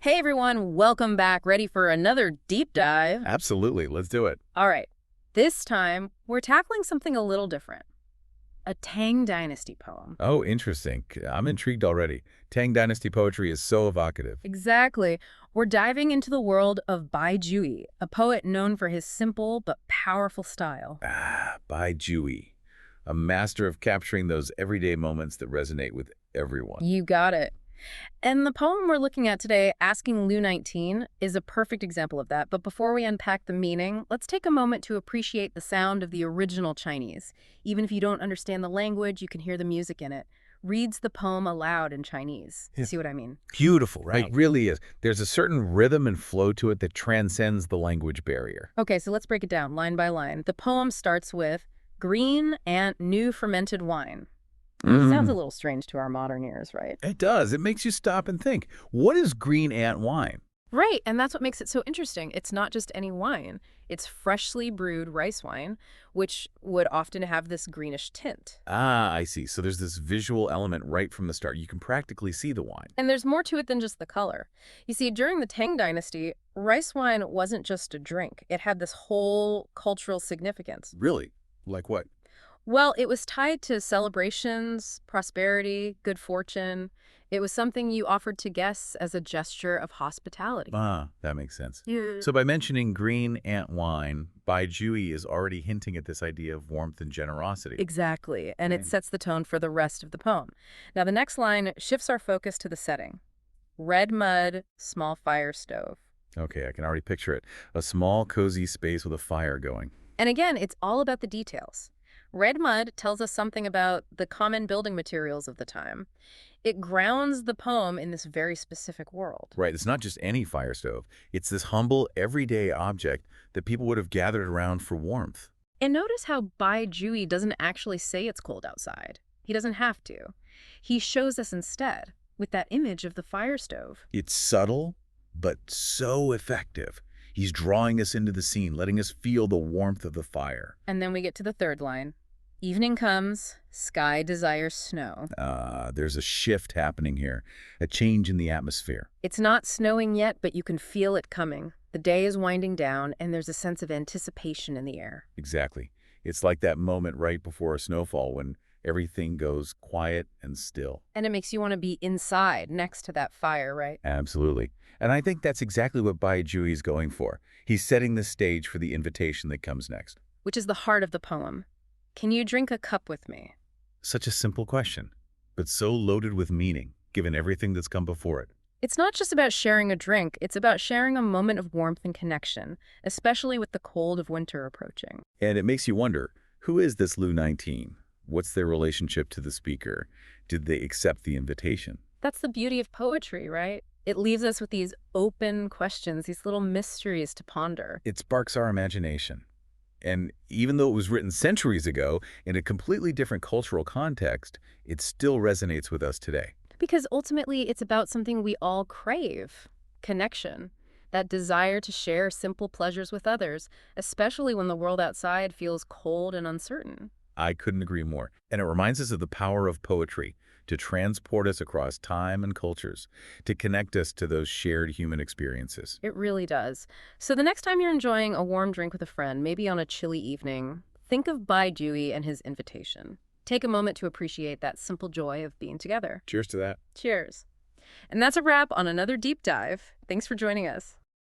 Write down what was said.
Hey everyone, welcome back. Ready for another deep dive? Absolutely. Let's do it. All right, this time we're tackling something a little different. A Tang Dynasty poem. Oh, interesting. I'm intrigued already. Tang Dynasty poetry is so evocative. Exactly. We're diving into the world of Bai Juyi, a poet known for his simple but powerful style. Bai Juyi, a master of capturing those everyday moments that resonate with everyone. You got it. And the poem we're looking at today, Asking Liu 19, is a perfect example of that. But before we unpack the meaning, let's take a moment to appreciate the sound of the original Chinese. Even if you don't understand the language, you can hear the music in it. Reads the poem aloud in Chinese. Yeah. See what I mean? Beautiful, right? It really is. There's a certain rhythm and flow to it that transcends the language barrier. Okay, so let's break it down line by line. The poem starts with green and new fermented wine. Sounds a little strange to our modern ears, right? It does. It makes you stop and think. What is green ant wine? Right, and that's what makes it so interesting. It's not just any wine. It's freshly brewed rice wine, which would often have this greenish tint. Ah, I see. So there's this visual element right from the start. You can practically see the wine. And there's more to it than just the color. You see, during the Tang Dynasty, rice wine wasn't just a drink. It had this whole cultural significance. Really? Like what? Well, it was tied to celebrations, prosperity, good fortune. It was something you offered to guests as a gesture of hospitality. Ah, that makes sense. Yeah. So by mentioning green ant wine, Bai Juyi is already hinting at this idea of warmth and generosity. Exactly, and it sets the tone for the rest of the poem. Now, the next line shifts our focus to the setting. Red mud, small fire stove. Okay, I can already picture it. A small, cozy space with a fire going. And again, it's all about the details. Red mud tells us something about the common building materials of the time. It grounds the poem in this very specific world. Right, it's not just any fire stove. It's this humble, everyday object that people would have gathered around for warmth. And notice how Bai Juyi doesn't actually say it's cold outside. He doesn't have to. He shows us instead with that image of the fire stove. It's subtle, but so effective. He's drawing us into the scene, letting us feel the warmth of the fire. And then we get to the third line. Evening comes, sky desires snow. There's a shift happening here, a change in the atmosphere. It's not snowing yet, but you can feel it coming. The day is winding down, and there's a sense of anticipation in the air. Exactly. It's like that moment right before a snowfall when everything goes quiet and still. And it makes you want to be inside, next to that fire, right? Absolutely. And I think that's exactly what Bai Juyi is going for. He's setting the stage for the invitation that comes next. Which is the heart of the poem. Can you drink a cup with me? Such a simple question, but so loaded with meaning, given everything that's come before it. It's not just about sharing a drink, it's about sharing a moment of warmth and connection, especially with the cold of winter approaching. And it makes you wonder, who is this Liu 19? What's their relationship to the speaker? Did they accept the invitation? That's the beauty of poetry, right? It leaves us with these open questions, these little mysteries to ponder. It sparks our imagination. And even though it was written centuries ago in a completely different cultural context, it still resonates with us today. Because ultimately, it's about something we all crave, connection, that desire to share simple pleasures with others, especially when the world outside feels cold and uncertain. I couldn't agree more. And it reminds us of the power of poetry to transport us across time and cultures, to connect us to those shared human experiences. It really does. So the next time you're enjoying a warm drink with a friend, maybe on a chilly evening, think of Bai Juyi and his invitation. Take a moment to appreciate that simple joy of being together. Cheers to that. Cheers. And that's a wrap on another deep dive. Thanks for joining us.